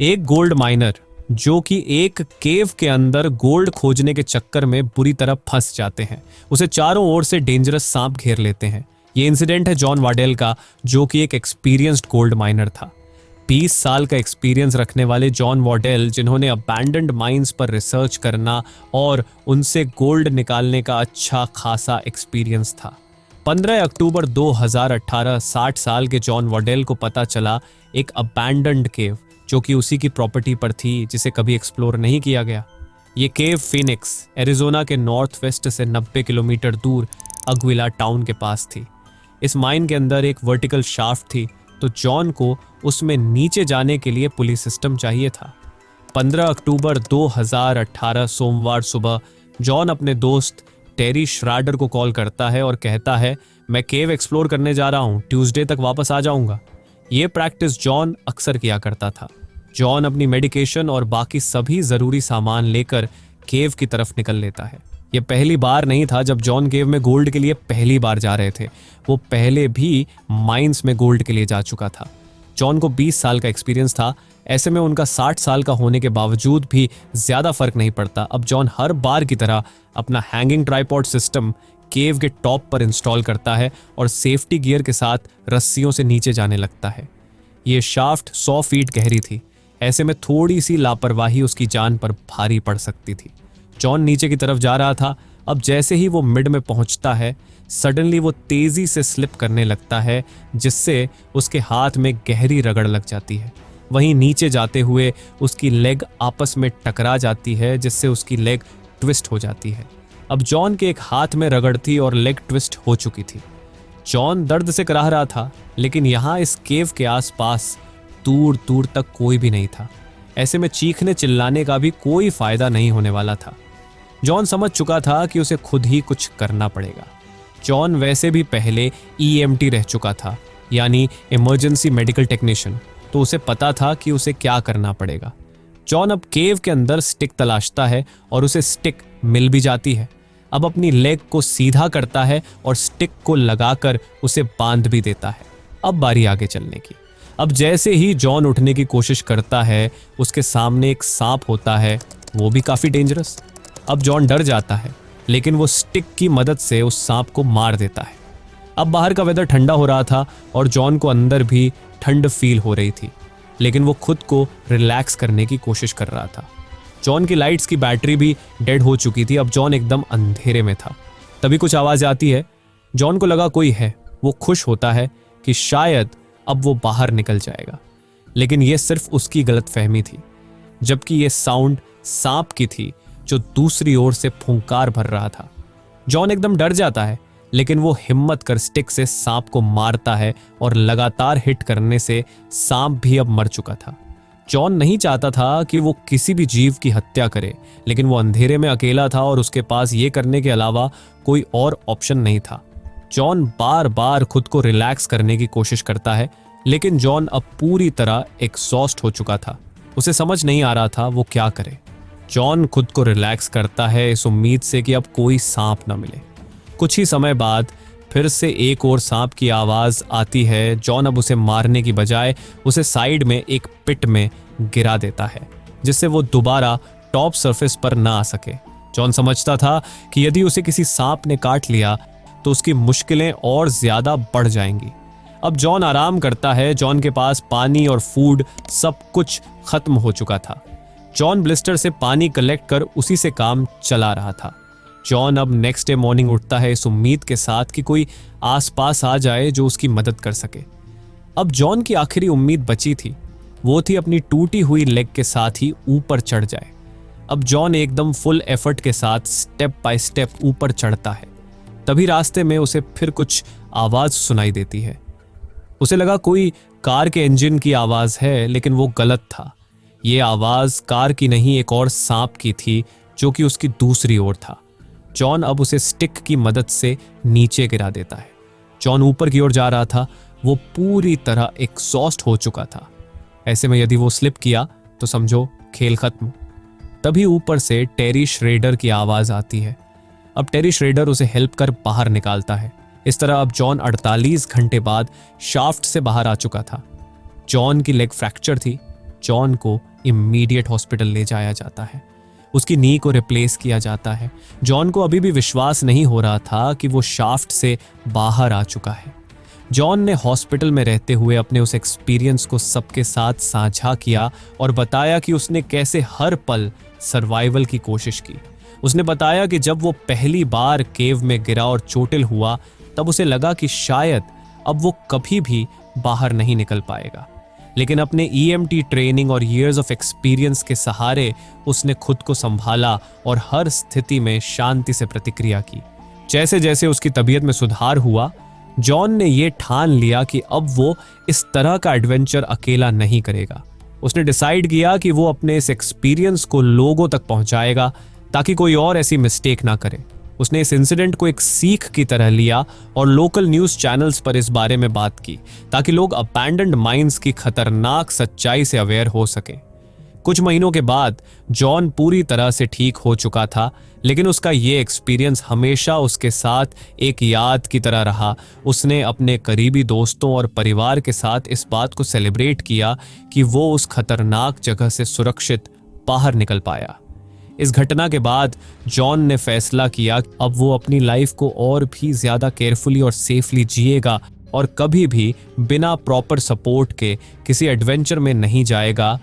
एक gold minor जो कि एक केव के अंदर गोल्ड खोजने के चक्कर में बुरी तरह फंस जाते हैं। उसे चारों ओर से डेंजरस सांप घेर लेते हैं। ये इंसिडेंट है जॉन वाडेल का, जो कि एक एक्सपीरियंस्ड गोल्ड माइनर था। 20 साल का एक्सपीरियंस रखने वाले जॉन वाडेल, जिन्होंने अबैंडन्ड माइंस पर रिसर्च करना और उनसे गोल्ड निकालने का अच्छा खासा एक्सपीरियंस था। 15 अक्टूबर 2018 60 साल के जॉन वाडेल को पता चला एक अबैंडन्ड केव जो कि उसी की प्रॉपर्टी पर थी, जिसे कभी एक्सप्लोर नहीं किया गया। ये केव फिनिक्स, एरिजोना के नॉर्थ वेस्ट से 90 किलोमीटर दूर अग्विला टाउन के पास थी। इस माइन के अंदर एक वर्टिकल शाफ्ट थी, तो जॉन को उसमें नीचे जाने के लिए पुलिस सिस्टम चाहिए था। 15 अक्टूबर 2018 सोमवार सुबह जॉन अपने दोस्त टेरी श्राडर को कॉल करता है और कहता है, मैं केव एक्सप्लोर करने जा रहा हूँ, ट्यूसडे तक वापस आ जाऊंगा। ये प्रैक्टिस जॉन अक्सर किया करता था। जॉन अपनी मेडिकेशन और बाकी सभी जरूरी सामान लेकर केव की तरफ निकल लेता है। यह पहली बार नहीं था जब जॉन केव में गोल्ड के लिए पहली बार जा रहे थे। वो पहले भी माइंस में गोल्ड के लिए जा चुका था। जॉन को 20 साल का एक्सपीरियंस था। ऐसे में उनका 60 साल का होने के बावजूद भी ज्यादा फर्क नहीं पड़ता। अब जॉन हर बार की तरह अपना हैंगिंग ट्राइपॉड सिस्टम केव के टॉप पर इंस्टॉल करता है और सेफ्टी गियर के साथ रस्सियों से नीचे जाने लगता है। ये शाफ्ट 100 फीट गहरी थी। ऐसे में थोड़ी सी लापरवाही उसकी जान पर भारी पड़ सकती थी। जॉन नीचे की तरफ जा रहा था। अब जैसे ही वो मिड में पहुंचता है, सडनली वो तेजी से स्लिप करने लगता है, जिससे उसके हाथ में गहरी रगड़ लग जाती है। वहीं नीचे जाते हुए उसकी लेग आपस में टकरा जाती है, जिससे उसकी लेग ट्विस्ट हो जाती है। अब जॉन के एक हाथ में रगड़ थी और लेग ट्विस्ट हो चुकी थी। जॉन दर्द से कराह रहा था, लेकिन यहाँ इस केव के आसपास दूर दूर तक कोई भी नहीं था। ऐसे में चीखने चिल्लाने का भी कोई फायदा नहीं होने वाला था। जॉन समझ चुका था कि उसे खुद ही कुछ करना पड़ेगा। जॉन वैसे भी पहले EMT रह चुका था, यानी इमरजेंसी मेडिकल टेक्नीशियन, तो उसे पता था कि उसे क्या करना पड़ेगा। जॉन अब केव के अंदर स्टिक तलाशता है और उसे स्टिक मिल भी जाती है। अब अपनी लेग को सीधा करता है और स्टिक को लगाकर उसे बांध भी देता है। अब बारी आगे चलने की। अब जैसे ही जॉन उठने की कोशिश करता है, उसके सामने एक सांप होता है, वो भी काफी डेंजरस। अब जॉन डर जाता है, लेकिन वो स्टिक की मदद से उस सांप को मार देता है। अब बाहर का वेदर ठंडा हो रहा था और जॉन को अंदर भी ठंड फील हो रही थी, लेकिन वो खुद को रिलैक्स करने की कोशिश कर रहा था। जॉन की लाइट्स की बैटरी भी डेड हो चुकी थी। अब जॉन एकदम अंधेरे में था। तभी कुछ आवाज आती है। जॉन को लगा कोई है। वो खुश होता है कि शायद अब वो बाहर निकल जाएगा, लेकिन ये सिर्फ उसकी गलतफहमी थी, जबकि ये साउंड सांप की थी जो दूसरी ओर से फुंकार भर रहा था। जॉन एकदम डर जाता है, लेकिन वो हिम्मत कर स्टिक से सांप को मारता है और लगातार हिट करने से सांप भी अब मर चुका था। जॉन नहीं चाहता था कि वो किसी भी जीव की हत्या करे, लेकिन वो अंधेरे में अकेला था और उसके पास ये करने के अलावा कोई और ऑप्शन नहीं था। जॉन बार बार खुद को रिलैक्स करने की कोशिश करता है, लेकिन जॉन अब पूरी तरह एग्जॉस्ट हो चुका था। उसे समझ नहीं आ रहा था वो क्या करे। जॉन खुद को रिलैक्स करता है इस उम्मीद से कि अब कोई सांप न मिले। कुछ ही समय बाद फिर से एक और सांप की आवाज आती है। जॉन अब उसे मारने की बजाय उसे साइड में एक पिट में गिरा देता है, जिससे वो दोबारा टॉप सरफेस पर ना आ सके। जॉन समझता था कि यदि उसे किसी सांप ने काट लिया तो उसकी मुश्किलें और ज्यादा बढ़ जाएंगी। अब जॉन आराम करता है। जॉन के पास पानी और फूड सब कुछ खत्म हो चुका था। जॉन ब्लिस्टर से पानी कलेक्ट कर उसी से काम चला रहा था। जॉन अब नेक्स्ट डे मॉर्निंग उठता है इस उम्मीद के साथ कि कोई आसपास आ जाए जो उसकी मदद कर सके। अब जॉन की आखिरी उम्मीद बची थी, वो थी अपनी टूटी हुई लेग के साथ ही ऊपर चढ़ जाए। अब जॉन एकदम फुल एफर्ट के साथ स्टेप बाय स्टेप ऊपर चढ़ता है। तभी रास्ते में उसे फिर कुछ आवाज सुनाई देती है। उसे लगा कोई कार के इंजन की आवाज है, लेकिन वो गलत था। ये आवाज कार की नहीं, एक और सांप की थी जो कि उसकी दूसरी ओर था। जॉन अब उसे स्टिक की मदद से नीचे गिरा देता है। जॉन ऊपर की ओर जा रहा था। वो पूरी तरह एग्जॉस्ट हो चुका था। ऐसे में यदि वो स्लिप किया तो समझो खेल खत्म। तभी ऊपर से टेरी श्रेडर की आवाज आती है। अब टेरी श्रेडर उसे हेल्प कर बाहर निकालता है। इस तरह अब जॉन 48 घंटे बाद शाफ्ट से बाहर आ चुका था। जॉन की लेग फ्रैक्चर थी, जॉन को इमीडिएट हॉस्पिटल ले जाया जाता है। उसकी नी को रिप्लेस किया जाता है। जॉन को अभी भी विश्वास नहीं हो रहा था कि वो शाफ्ट से बाहर आ चुका है। जॉन ने हॉस्पिटल में रहते हुए अपने उस एक्सपीरियंस को सबके साथ साझा किया और बताया कि उसने कैसे हर पल सर्वाइवल की कोशिश की। उसने बताया कि जब वो पहली बार केव में गिरा और चोटिल हुआ, तब उसे लगा कि शायद अब वो कभी भी बाहर नहीं निकल पाएगा। लेकिन अपने EMT ट्रेनिंग और ईयर्स ऑफ एक्सपीरियंस के सहारे उसने खुद को संभाला और हर स्थिति में शांति से प्रतिक्रिया की। जैसे जैसे उसकी तबीयत में सुधार हुआ, जॉन ने ये ठान लिया कि अब वो इस तरह का एडवेंचर अकेला नहीं करेगा। उसने डिसाइड किया कि वो अपने इस एक्सपीरियंस को लोगों तक पहुंचाएगा ताकि कोई और ऐसी मिस्टेक ना करे। उसने इस इंसिडेंट को एक सीख की तरह लिया और लोकल न्यूज़ चैनल्स पर इस बारे में बात की ताकि लोग अबैंडन्ड माइंस की खतरनाक सच्चाई से अवेयर हो सकें। कुछ महीनों के बाद जॉन पूरी तरह से ठीक हो चुका था, लेकिन उसका ये एक्सपीरियंस हमेशा उसके साथ एक याद की तरह रहा। उसने अपने करीबी दोस्तों और परिवार के साथ इस बात को सेलिब्रेट किया कि वो उस खतरनाक जगह से सुरक्षित बाहर निकल पाया। इस घटना के बाद जॉन ने फैसला किया अब वो अपनी लाइफ को और भी ज्यादा केयरफुली और सेफली जिएगा और कभी भी बिना प्रॉपर सपोर्ट के किसी एडवेंचर में नहीं जाएगा,